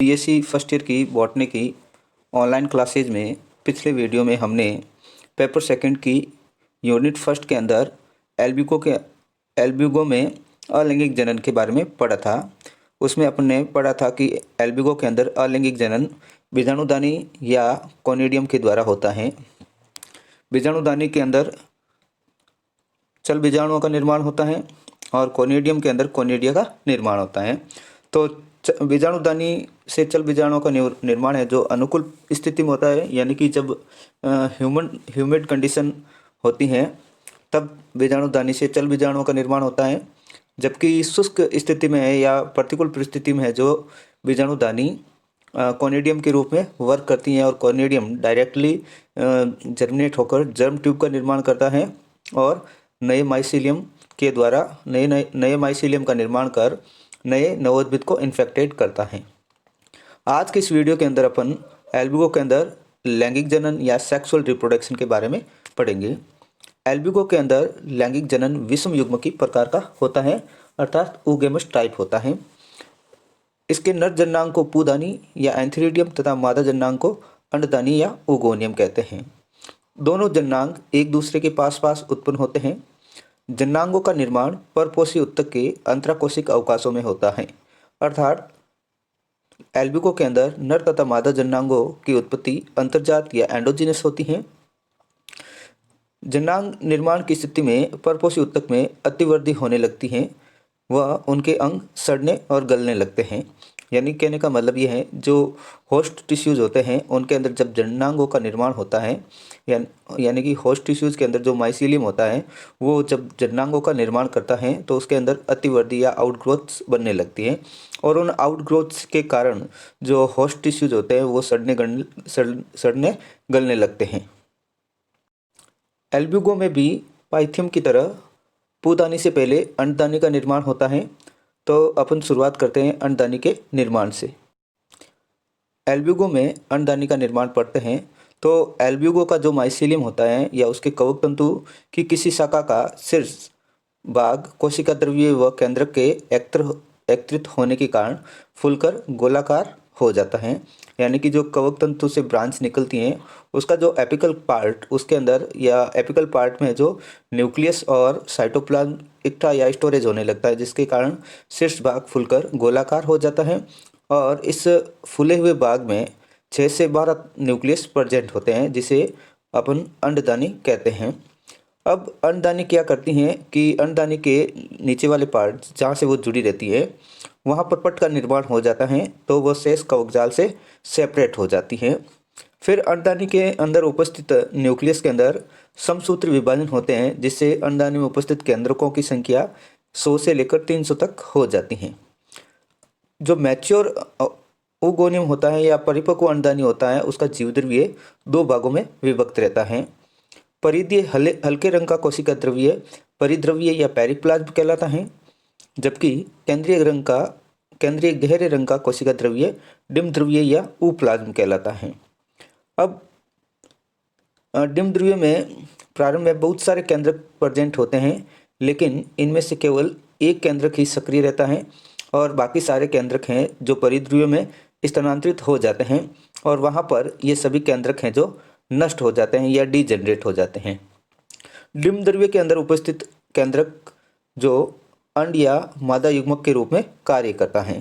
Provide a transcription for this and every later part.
BSc first year की botany की online classes में पिछले वीडियो में हमने पेपर सेकंड की यूनिट फर्स्ट के अंदर एल्ब्यूगो में अलैंगिक जनन के बारे में पढ़ा था। उसमें अपने पढ़ा था कि एल्ब्यूगो के अंदर अलैंगिक जनन बीजाणुदानी या कोनिडियम के द्वारा होता है। बीजाणुदानी के अंदर चल बीजाणुओं का निर्माण होता है और कोनिडियम के अंदर कोनिडिया का निर्माण होता है। तो बीजाणुदानी से चल बीजाणुओं का निर्माण है जो अनुकूल स्थिति में होता है, यानी कि जब ह्यूमिड कंडीशन होती हैं तब बीजाणुदानी से चल बीजाणुओं का निर्माण होता है। जबकि शुष्क स्थिति में है या प्रतिकूल परिस्थिति में है जो बीजाणुदानी कोनिडियम के रूप में वर्क करती हैं और कोनिडियम डायरेक्टली जर्मिनेट होकर जर्म ट्यूब का निर्माण करता है और नए माइसीलियम के द्वारा नए माइसीलियम का निर्माण कर नए नवोद्भिद को इन्फेक्टेड करता है। आज के इस वीडियो के अंदर अपन एल्ब्यूगो के अंदर लैंगिक जनन या सेक्सुअल रिप्रोडक्शन के बारे में पढ़ेंगे। एल्ब्यूगो के अंदर लैंगिक जनन विषम युग्मकी प्रकार का होता है, अर्थात oogamous टाइप होता है। इसके नर जननांग को पूदानी या एंथीरिडियम तथा मादा जननांग को अंडदानी या ओगोनियम कहते हैं। दोनों जननांग एक दूसरे के पास पास उत्पन्न होते हैं। जननांगों का निर्माण परपोषी उत्तक के अंतराकोशिक अवकाशों में होता है, अर्थात एल्ब्यूगो के अंदर नर तथा मादा जननांगों की उत्पत्ति अंतर्जात या एंडोजीनस होती है। जननांग निर्माण की स्थिति में परपोषी उत्तक में अतिवृद्धि होने लगती है, वह उनके अंग सड़ने और गलने लगते हैं। यानी कहने का मतलब ये है, जो होस्ट टिश्यूज होते हैं उनके अंदर जब जननांगों का निर्माण होता है यानी कि होस्ट टिश्यूज के अंदर जो माइसीलियम होता है वो जब जननांगों का निर्माण करता है तो उसके अंदर अतिवृद्धि या आउटग्रोथ्स बनने लगती है और उन आउटग्रोथ्स के कारण जो होस्ट टिश्यूज होते हैं वो सड़ने गलने लगते हैं। एल्ब्यूगो में भी पाइथियम की तरह पूदानी से पहले अंडदानी का निर्माण होता है। तो अपन शुरुआत करते हैं अंडदानी के निर्माण से। एल्ब्यूगो में अंडदानी का निर्माण पढ़ते हैं तो एल्ब्यूगो का जो माइसीलियम होता है या उसके कवक तंतु की किसी शाखा का शीर्ष भाग कोशिका द्रव्य व केंद्रक के एकत्रित होने के कारण फूलकर गोलाकार हो जाता है। यानी कि जो कवक तंतु से ब्रांच निकलती हैं उसका जो एपिकल पार्ट उसके अंदर या एपिकल पार्ट में जो न्यूक्लियस और साइटोप्लाज्म इकट्ठा या स्टोरेज होने लगता है, जिसके कारण शीर्ष भाग फूलकर गोलाकार हो जाता है और इस फूले हुए भाग में 6 से 12 न्यूक्लियस प्रेजेंट होते हैं, जिसे अपन अंडदानी कहते हैं। अब अंडदानी क्या करती हैं कि अंडदानी के नीचे वाले पार्ट जहाँ से वो जुड़ी रहती है वहाँ पर पट का निर्माण हो जाता है, तो वह शेष कवकजाल से सेपरेट हो जाती है। फिर अंडदानी के अंदर उपस्थित न्यूक्लियस के अंदर समसूत्र विभाजन होते हैं, जिससे अंडदानी में उपस्थित केंद्रकों की संख्या 100 से लेकर 300 तक हो जाती है। जो मैच्योर oogoneum होता है या परिपक्व अंडदानी होता है उसका जीवद्रव्य 2 भागों में विभक्त रहता है। परिधीय हल्के रंग का कोशिका द्रव्य परिद्रव्य या पेरिप्लाज्म कहलाता है, जबकि केंद्रीय गहरे रंग का कोशिका द्रव्य डिम द्रव्य या उप्लाज्म कहलाता है। अब डिम द्रव्य में प्रारंभ में बहुत सारे केंद्रक प्रेजेंट होते हैं, लेकिन इनमें से केवल एक केंद्रक ही सक्रिय रहता है और बाकी सारे केंद्रक हैं जो परिद्रव्य में स्थानांतरित हो जाते हैं और वहाँ पर ये सभी केंद्रक हैं जो नष्ट हो जाते हैं या डीजेनरेट हो जाते हैं। डिम द्रव्य के अंदर उपस्थित केंद्रक जो अंड या मादा युग्मक के रूप में कार्य करता है।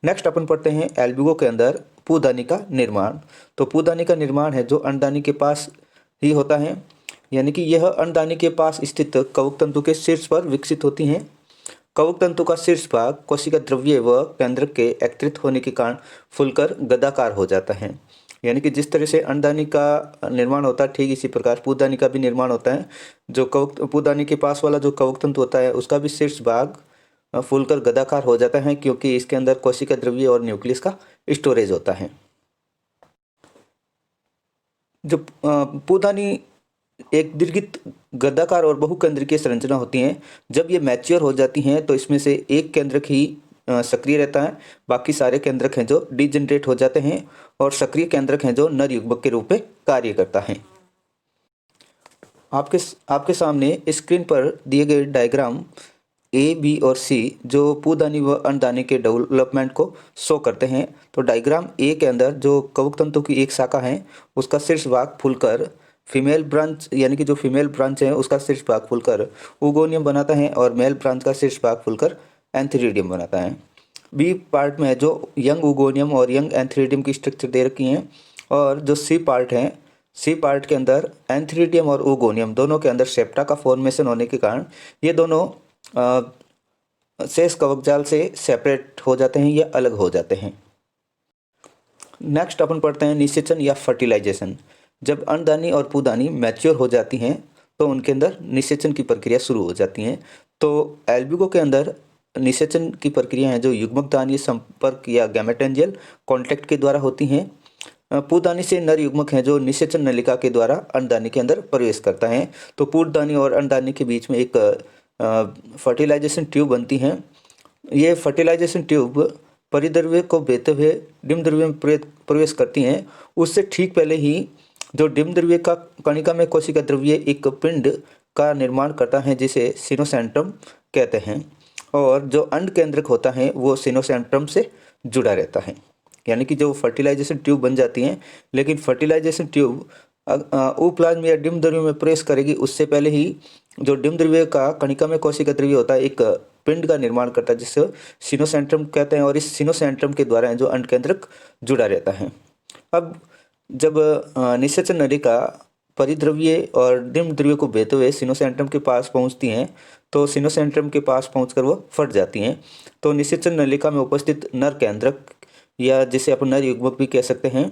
नेक्स्ट अपन पढ़ते हैं एल्ब्यूगो के अंदर पूदानी का निर्माण। तो पूदानी का निर्माण है जो अंडदानी के पास ही होता है, यानी कि यह अंडदानी के पास स्थित कवक तंतु के शीर्ष पर विकसित होती हैं। कवक तंतु का शीर्ष भाग कोशिका द्रव्य व केंद्रक के एकत्रित होने के कारण फूलकर गदाकार हो जाता है। यानी कि जिस तरह से अंडदानी का निर्माण होता है ठीक इसी प्रकार पूदानी का भी निर्माण होता है। जो पूदानी के पास वाला जो कवक तंतु होता है उसका भी शीर्ष भाग फूलकर गदाकार हो जाता है, क्योंकि इसके अंदर कोशिका द्रव्य और न्यूक्लियस का स्टोरेज होता है। जो पूदानी एक दीर्घित गदाकार और बहुकेंद्रकीय संरचना होती हैं। जब ये मैच्योर हो जाती हैं तो इसमें से एक केंद्रक ही सक्रिय रहता है, बाकी सारे केंद्रक हैं जो डीजेनरेट हो जाते हैं और सक्रिय केंद्रक हैं जो नर युग्मक के रूप में कार्य करता है। आपके सामने स्क्रीन पर दिए गए डायग्राम ए, बी और सी जो पूदानी व अंडदानी के डेवलपमेंट को शो करते हैं। तो डायग्राम ए के अंदर जो कवक तंतु की एक शाखा है उसका शीर्ष भाग फूलकर फीमेल ब्रांच यानी कि जो फीमेल ब्रांच है उसका शीर्ष भाग फूलकर उगोनियम बनाता है और मेल ब्रांच का शीर्ष भाग फूलकर एंथीरिडियम बनाता है। बी पार्ट में जो यंग उगोनियम और यंग एंथीरिडियम की स्ट्रक्चर दे रखी हैं और जो सी पार्ट है, सी पार्ट के अंदर एंथीरिडियम और उगोनियम दोनों के अंदर सेप्टा का फॉर्मेशन होने के कारण ये दोनों शेष कवकजाल से सेपरेट हो जाते हैं या अलग हो जाते हैं। नेक्स्ट अपन पढ़ते हैं निषेचन या फर्टिलाइजेशन। जब अंडदानी और पूदानी मैच्योर हो जाती हैं तो उनके अंदर निषेचन की प्रक्रिया शुरू हो जाती है। तो एल्ब्यूगो के अंदर निषेचन की प्रक्रिया है जो युग्मकदानीय संपर्क या गैमेटेंजियल कॉन्टैक्ट के द्वारा होती हैं। पूदानी से नर युग्मक है जो निषेचन नलिका के द्वारा अंडदानी के अंदर प्रवेश करता है। तो पूदानी और अंडदानी के बीच में एक फर्टिलाइजेशन ट्यूब बनती हैं। ये फर्टिलाइजेशन ट्यूब परिद्रव्य को बेहते हुए डिम्ब द्रव्य में प्रवेश करती हैं। उससे ठीक पहले ही जो डिम्ब द्रव्य का कणिका में कोशिका द्रव्य एक पिंड का निर्माण करता है जिसे सिनोसेंट्रम कहते हैं और जो अंड केंद्रक होता है वो सिनोसेंट्रम से जुड़ा रहता है। यानी कि जो फर्टिलाइजेशन ट्यूब बन जाती हैं, लेकिन फर्टिलाइजेशन ट्यूब उप्लाज्म या डिम्ब द्रव्य में प्रवेश करेगी उससे पहले ही जो डिम्ब द्रव्य का कणिका में कोशिका द्रव्य होता है एक पिंड का निर्माण करता है जिसे सिनोसेंट्रम कहते हैं और इस सिनोसेंट्रम के द्वारा जो अंड केंद्रक जुड़ा रहता है। अब जब निषेचन नलिका परिद्रव्य और डिम्ब द्रव्य को बेहते हुए सिनोसेंट्रम के पास पहुंचती हैं तो सिनोसेंट्रम के पास पहुंचकर वो फट जाती हैं। तो निषेचन नलिका में उपस्थित नर केंद्रक या जिसे अपन नर युग्मक भी कह सकते हैं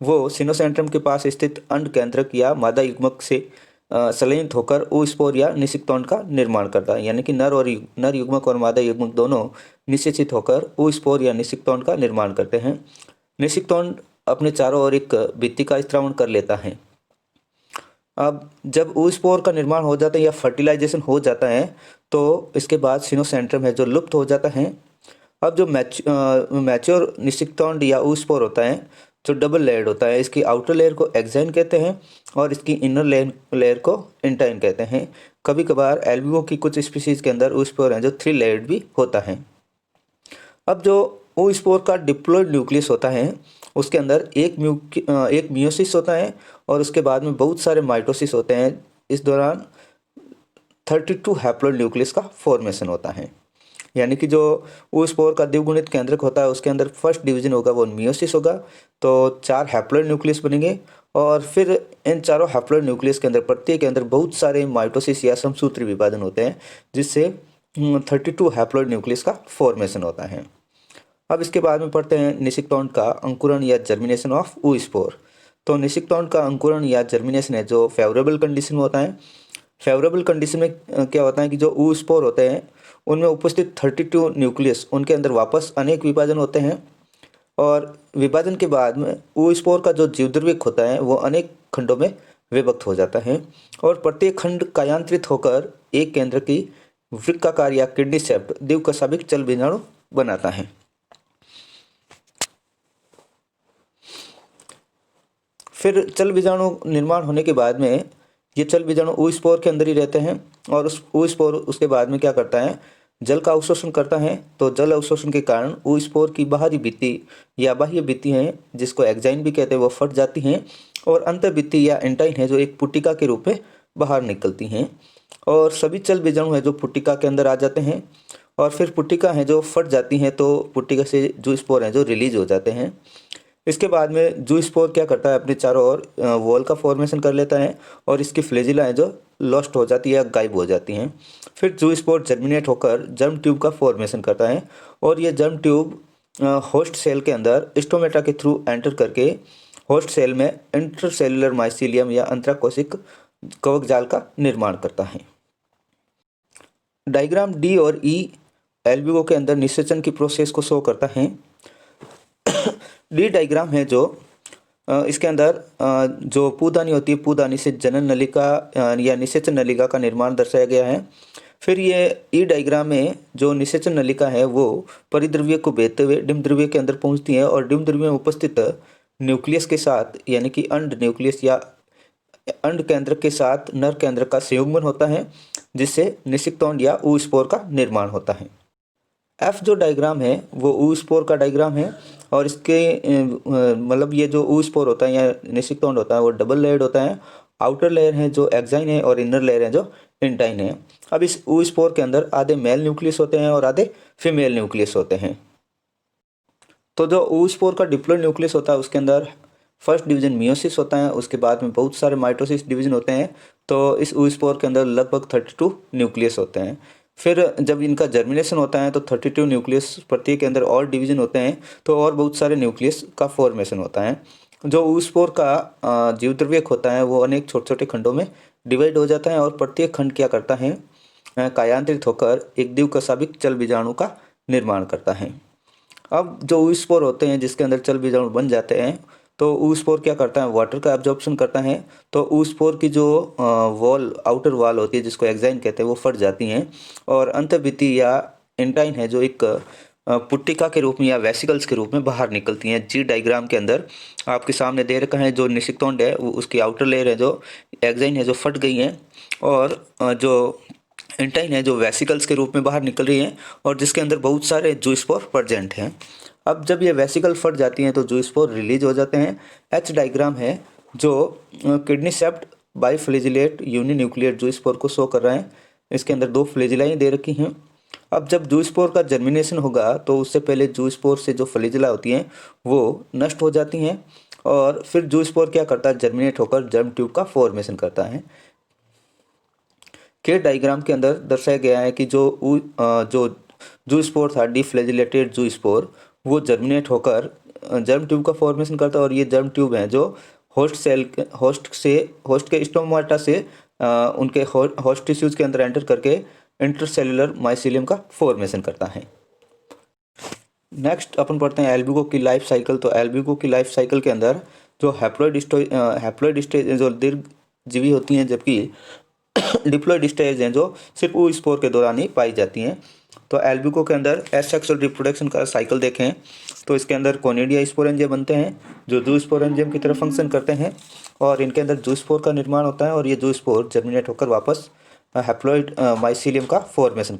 वो सिनोसेंट्रम के पास स्थित अंड केंद्रक या मादा युग्मक से संलयित होकर ओस्पोर या निषिक्तोंड का निर्माण करता है। यानी कि नर युग्मक और मादा युग्मक दोनों निषेचित होकर ओस्पोर या निषिक्तोंड का निर्माण करते हैं। निषिक्तोंड अपने चारों ओर एक भित्ति का स्त्रावण कर लेता है। अब जब ओस्पोर का निर्माण हो जाता है या फर्टिलाइजेशन हो जाता है तो इसके बाद सिनोसेंट्रम है जो लुप्त हो जाता है। अब जो मैच्योर निषिक्तोंड या ओस्पोर होता है जो डबल लेयर्ड होता है, इसकी आउटर लेयर को एक्साइन कहते हैं और इसकी इनर लेयर को इंटाइन कहते हैं। कभी कभार एल्ब्यूगो की कुछ स्पीशीज के अंदर ओस्पोर है जो 3 लेयर्ड भी होता है। अब जो ओस्पोर का डिप्लॉइड न्यूक्लियस होता है उसके अंदर एक मियोसिस होता है और उसके बाद में बहुत सारे माइटोसिस होते हैं। इस दौरान 32 हैप्लॉइड न्यूक्लियस का फॉर्मेशन होता है। यानी कि जो ओस्पोर का द्विगुणित केंद्रक होता है उसके अंदर फर्स्ट डिवीजन होगा वो मियोसिस होगा, तो 4 हैप्लॉइड न्यूक्लियस बनेंगे और फिर इन चारों हैप्लॉइड न्यूक्लियस के अंदर प्रत्येक के अंदर बहुत सारे माइटोसिस या समसूत्री विभाजन होते हैं जिससे 32 हैप्लॉइड न्यूक्लियस का फॉर्मेशन होता है। अब इसके बाद में पढ़ते हैं निषिक्तोंड का अंकुरण या जर्मिनेशन ऑफ ओस्पोर। तो निषिक्तोंड का अंकुरण या जर्मिनेशन है जो फेवरेबल कंडीशन में होता है। फेवरेबल कंडीशन में क्या होता है कि जो ओस्पोर होते हैं उनमें उपस्थित 32 न्यूक्लियस उनके अंदर वापस अनेक विभाजन होते हैं और विभाजन के बाद में ओस्पोर का जो जीवद्रव्यक होता है वो अनेक खंडों में विभक्त हो जाता है और प्रत्येक खंड कायांतरित होकर एक केंद्र की वृक्काकार या किडनी शेप्ड द्विकशाभिक चल बीजाणु बनाता है। फिर चल बीजाणु निर्माण होने के बाद में ये चल बीजाणु ओस्पोर के अंदर ही रहते हैं और उस ओस्पोर उसके बाद में क्या करता है, जल का अवशोषण करता है। तो जल अवशोषण के कारण ओस्पोर की बाहरी भित्ति या बाह्य भित्ति है जिसको एक्साइन भी कहते हैं वो फट जाती हैं और अंतर भित्ति या एंटाइन है जो एक पुट्टिका के रूप में बाहर निकलती हैं और सभी चल बीजाणु है जो पुट्टिका के अंदर आ जाते हैं और फिर पुट्टिका है जो फट जाती हैं तो पुट्टिका से जो स्पोर हैं जो रिलीज हो जाते हैं। इसके बाद में जूस्पोर क्या करता है अपने चारों ओर वॉल का फॉर्मेशन कर लेता है और इसकी फ्लेजिला है जो लॉस्ट हो जाती है या गायब हो जाती हैं। फिर जूस्पोर जर्मिनेट होकर जर्म ट्यूब का फॉर्मेशन करता है और ये जर्म ट्यूब होस्ट सेल के अंदर स्टोमेटा के थ्रू एंटर करके होस्ट सेल में इंटरसेलुलर माइसीलियम या अंतराकोशिक कवक जाल का निर्माण करता है। डायग्राम डी और ई एल्ब्यूगो के अंदर निषेचन की प्रोसेस को शो करता है। डी डायग्राम है जो इसके अंदर जो पूदानी होती है, पूदानी से जनन नलिका या निषेचन नलिका का निर्माण दर्शाया गया है। फिर ये ई डायग्राम में जो निषेचन नलिका है वो परिद्रव्य को बेहते हुए डिम्ब द्रव्य के अंदर पहुंचती है और डिम्ब द्रव्य में उपस्थित न्यूक्लियस के साथ यानी कि अंड न्यूक्लियस या अंड केंद्र के साथ नर केंद्र का संयुग्मन होता है जिससे निषिक्तोंड या ऊस्पोर का निर्माण होता है। एफ जो डायग्राम है वो ऊस्पोर का डायग्राम है और इसके मतलब ये जो ऊस्पोर होता है या निषिक्तोंड होता है वो डबल लेयर्ड होता है। आउटर लेयर है जो एक्साइन है और इनर लेयर है जो इंटाइन है। अब इस ऊस्पोर के अंदर आधे मेल न्यूक्लियस होते हैं और आधे फीमेल न्यूक्लियस होते हैं। तो जो ऊस्पोर का डिप्लॉइड न्यूक्लियस होता है उसके अंदर फर्स्ट डिवीजन मियोसिस होता है, उसके बाद में बहुत सारे माइटोसिस डिवीजन होते हैं। तो इस ऊस्पोर के अंदर लगभग 32 न्यूक्लियस होते हैं। फिर जब इनका जर्मिनेशन होता है तो 32 न्यूक्लियस प्रत्येक के अंदर और डिवीजन होते हैं, तो और बहुत सारे न्यूक्लियस का फॉर्मेशन होता है। जो ऊस्पोर का जीवद्रव्यक होता है वो अनेक छोटे छोटे खंडों में डिवाइड हो जाता है और प्रत्येक खंड क्या करता है, कायांतरित होकर एक द्विकशाभिक चल बीजाणु का निर्माण करता है। अब जो ऊस्पोर होते हैं जिसके अंदर चल बीजाणु बन जाते हैं, तो ऊस्पोर क्या करता है, वाटर का एब्जॉर्प्शन करता है। तो ऊस्पोर की जो वॉल आउटर वॉल होती है जिसको एक्साइन कहते हैं वो फट जाती हैं और अंतर्भित्ति या इंटाइन है जो एक पुट्टिका के रूप में या वेसिकल्स के रूप में बाहर निकलती हैं। जी डायग्राम के अंदर आपके सामने दे रखा है जो निषिक्तोंड है वो उसकी आउटर लेयर है जो एक्साइन है जो फट गई है और जो इंटाइन है जो वेसिकल्स के रूप में बाहर निकल रही है और जिसके अंदर बहुत सारे जूस्पोर प्रेजेंट हैं। अब जब ये वेसिकल फट जाती हैं तो जूस्पोर रिलीज हो जाते हैं। एच डायग्राम है जो किडनी सेप्ट बाइफ्लेजिलेट यूनिन्यूक्लियर जूस्पोर को शो कर रहा है। इसके अंदर 2 फ्लेजिलाएँ दे रखी हैं। अब जब जूस्पोर का जर्मिनेशन होगा तो उससे पहले जूस्पोर से जो फ्लेजिला होती हैं वो नष्ट हो जाती हैं और फिर जूस्पोर क्या करता है, जर्मिनेट होकर जर्म ट्यूब का फॉर्मेशन करता है। के डायग्राम के अंदर दर्शाया गया है कि जो जूस्पोर था डिफ्लेजिलेटेड जूस्पोर वो जर्मिनेट होकर जर्म ट्यूब का फॉर्मेशन करता है और ये जर्म ट्यूब है जो होस्ट के स्टोमाटा से उनके होस्ट टिश्यूज के अंदर एंटर करके इंटरसेल्युलर माइसीलियम का फॉर्मेशन करता है। नेक्स्ट अपन पढ़ते हैं एल्ब्यूगो की लाइफ साइकिल। तो एल्ब्यूगो की लाइफ साइकिल के अंदर जो हैप्लॉइड स्टेज जो दीर्घजीवी होती हैं जबकि डिप्लॉइड स्टेज हैं जो सिर्फ ऊस्पोर के दौरान ही पाई जाती हैं। तो एल्ब्यूगो के अंदर एसेक्सुअल रिप्रोडक्शन का साइकिल देखें तो इसके अंदर कोनिडिया स्पोरेंजिया बनते हैं जो जूस्पोरेंजियम की तरह फंक्शन करते हैं और इनके अंदर जूस्पोर का निर्माण होता है और ये जूस्पोर जर्मिनेट होकर वापस हैप्लॉइड माइसीलियम का फॉर्मेशन